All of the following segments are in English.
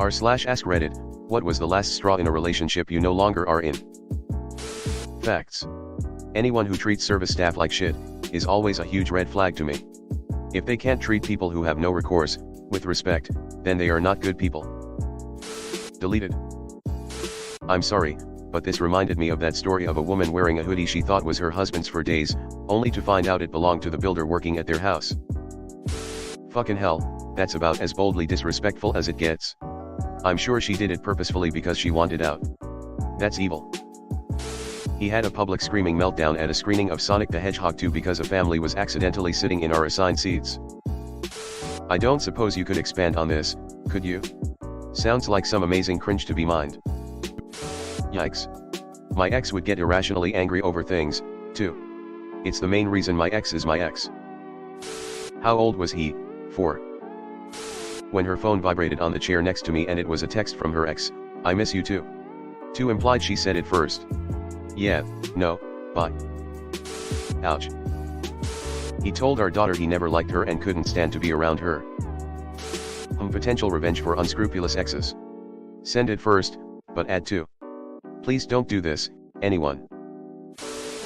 r/AskReddit, what was the last straw in a relationship you no longer are in? Facts. Anyone who treats service staff like shit is always a huge red flag to me. If they can't treat people who have no recourse with respect, then they are not good people. Deleted. I'm sorry, but this reminded me of that story of a woman wearing a hoodie she thought was her husband's for days, only to find out it belonged to the builder working at their house. Fucking hell, that's about as boldly disrespectful as it gets. I'm sure she did it purposefully because she wanted out. That's evil. He had a public screaming meltdown at a screening of Sonic the Hedgehog 2 because a family was accidentally sitting in our assigned seats. I don't suppose you could expand on this, could you? Sounds like some amazing cringe to be mined. Yikes. My ex would get irrationally angry over things, too. It's the main reason my ex is my ex. How old was he? 4. When her phone vibrated on the chair next to me and it was a text from her ex, I miss you too. 2 implied she said it first. Yeah, no, bye. Ouch. He told our daughter he never liked her and couldn't stand to be around her. Potential revenge for unscrupulous exes. Send it first, but add 2. Please don't do this, anyone.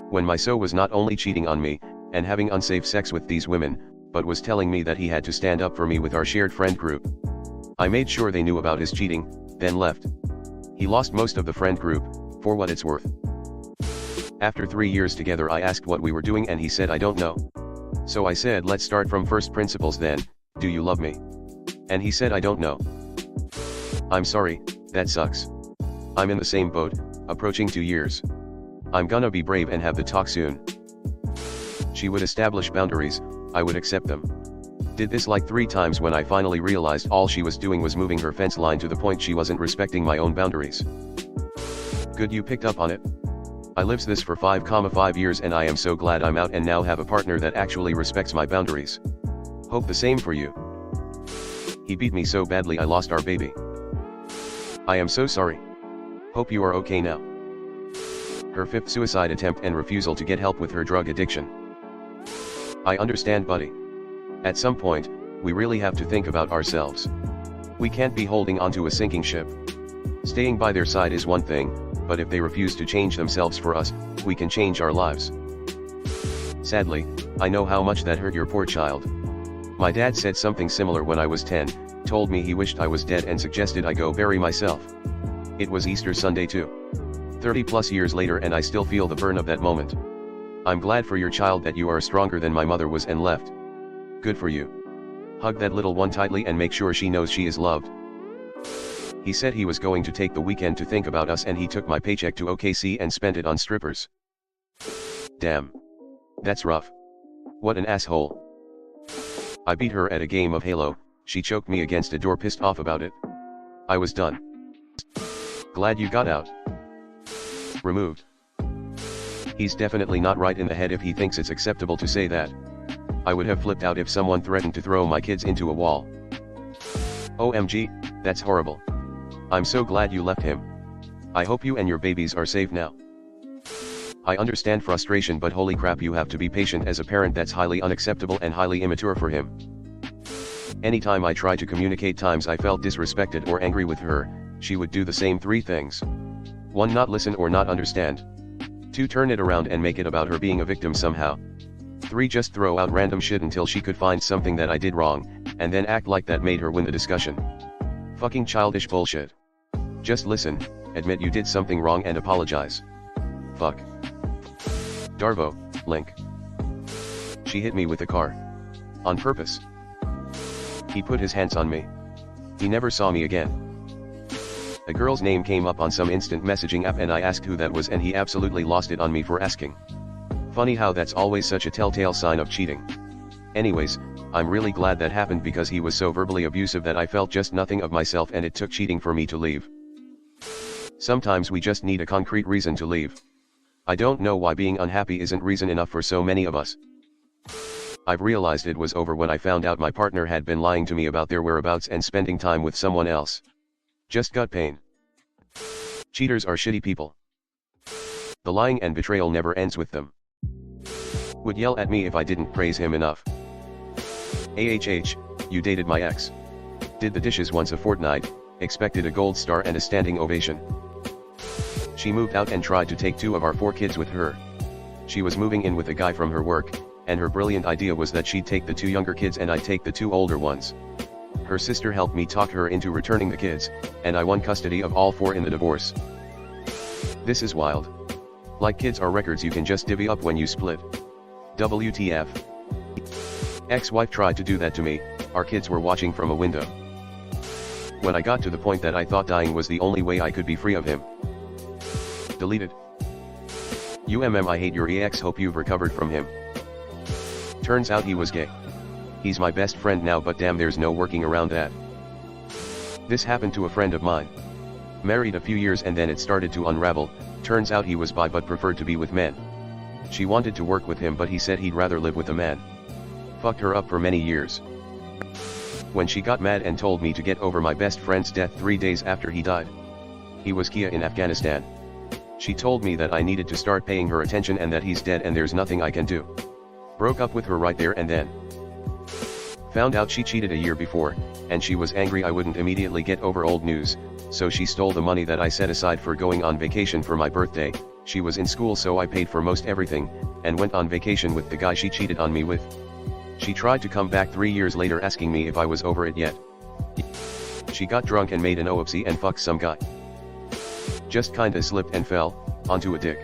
When my so was not only cheating on me, and having unsafe sex with these women, but was telling me that he had to stand up for me with our shared friend group. I made sure they knew about his cheating, then left. He lost most of the friend group, for what it's worth. After 3 years together I asked what we were doing and he said I don't know. So I said let's start from first principles then, do you love me? And he said I don't know. I'm sorry, that sucks. I'm in the same boat, approaching 2 years. I'm gonna be brave and have the talk soon. She would establish boundaries, I would accept them. Did this like 3 times when I finally realized all she was doing was moving her fence line to the point she wasn't respecting my own boundaries. Good you picked up on it. I lived this for 5,5 years and I am so glad I'm out and now have a partner that actually respects my boundaries. Hope the same for you. He beat me so badly I lost our baby. I am so sorry. Hope you are okay now. Her 5th suicide attempt and refusal to get help with her drug addiction. I understand buddy. At some point, we really have to think about ourselves. We can't be holding onto a sinking ship. Staying by their side is one thing, but if they refuse to change themselves for us, we can change our lives. Sadly, I know how much that hurt your poor child. My dad said something similar when I was 10, told me he wished I was dead and suggested I go bury myself. It was Easter Sunday too. 30+ years later and I still feel the burn of that moment. I'm glad for your child that you are stronger than my mother was and left. Good for you. Hug that little one tightly and make sure she knows she is loved. He said he was going to take the weekend to think about us and he took my paycheck to OKC and spent it on strippers. Damn. That's rough. What an asshole. I beat her at a game of Halo, she choked me against a door pissed off about it. I was done. Glad you got out. Removed. He's definitely not right in the head if he thinks it's acceptable to say that. I would have flipped out if someone threatened to throw my kids into a wall. OMG, that's horrible. I'm so glad you left him. I hope you and your babies are safe now. I understand frustration but holy crap you have to be patient as a parent that's highly unacceptable and highly immature for him. Anytime I tried to communicate times I felt disrespected or angry with her, she would do the same 3 things. 1 not listen or not understand. 2 turn it around and make it about her being a victim somehow. 3 just throw out random shit until she could find something that I did wrong, and then act like that made her win the discussion. Fucking childish bullshit. Just listen, admit you did something wrong and apologize. Fuck. Darvo, link. She hit me with the car. On purpose. He put his hands on me. He never saw me again. A girl's name came up on some instant messaging app and I asked who that was and he absolutely lost it on me for asking. Funny how that's always such a telltale sign of cheating. Anyways, I'm really glad that happened because he was so verbally abusive that I felt just nothing of myself and it took cheating for me to leave. Sometimes we just need a concrete reason to leave. I don't know why being unhappy isn't reason enough for so many of us. I've realized it was over when I found out my partner had been lying to me about their whereabouts and spending time with someone else. Just gut pain. Cheaters are shitty people. The lying and betrayal never ends with them. Would yell at me if I didn't praise him enough. AHH, you dated my ex. Did the dishes once a fortnight, expected a gold star and a standing ovation. She moved out and tried to take 2 of our 4 kids with her. She was moving in with a guy from her work, and her brilliant idea was that she'd take the 2 younger kids and I'd take the 2 older ones. Her sister helped me talk her into returning the kids, and I won custody of all 4 in the divorce. This is wild. Like kids are records you can just divvy up when you split. WTF. Ex-wife tried to do that to me. Our kids were watching from a window. When I got to the point that I thought dying was the only way I could be free of him. Deleted. I hate your ex, hope you've recovered from him. Turns out he was gay. He's my best friend now, but damn, there's no working around that. This happened to a friend of mine. Married a few years and then it started to unravel. Turns out he was bi but preferred to be with men. She wanted to work with him but he said he'd rather live with a man. Fucked her up for many years. When she got mad and told me to get over my best friend's death 3 days after he died. He was Kia in Afghanistan. She told me that I needed to start paying her attention and that he's dead and there's nothing I can do. Broke up with her right there and then. Found out she cheated a year before, and she was angry I wouldn't immediately get over old news, so she stole the money that I set aside for going on vacation for my birthday. She was in school so I paid for most everything, and went on vacation with the guy she cheated on me with. She tried to come back 3 years later asking me if I was over it yet. She got drunk and made an oopsie and fucked some guy. Just kinda slipped and fell onto a dick.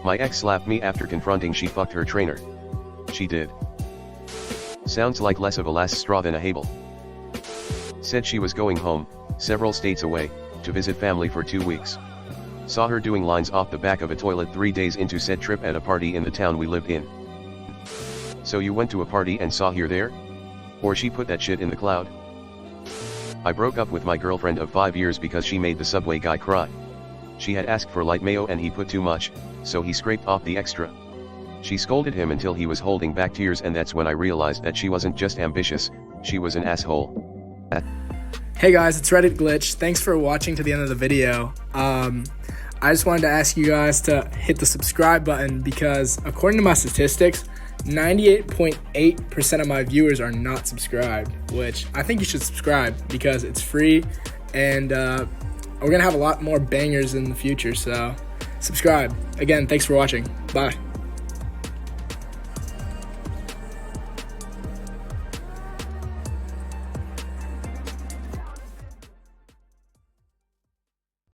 My ex slapped me after confronting she fucked her trainer. She did. Sounds like less of a last straw than a Habel. Said she was going home, several states away, to visit family for 2 weeks. Saw her doing lines off the back of a toilet 3 days into said trip at a party in the town we lived in. So you went to a party and saw her there? Or she put that shit in the cloud? I broke up with my girlfriend of 5 years because she made the Subway guy cry. She had asked for light mayo and he put too much, so he scraped off the extra. She scolded him until he was holding back tears, and that's when I realized that she wasn't just ambitious, she was an asshole. Hey guys, it's Reddit Glitch. Thanks for watching to the end of the video. I just wanted to ask you guys to hit the subscribe button because according to my statistics, 98.8% of my viewers are not subscribed, which I think you should subscribe because it's free, and we're gonna have a lot more bangers in the future, so subscribe. Again, thanks for watching. Bye.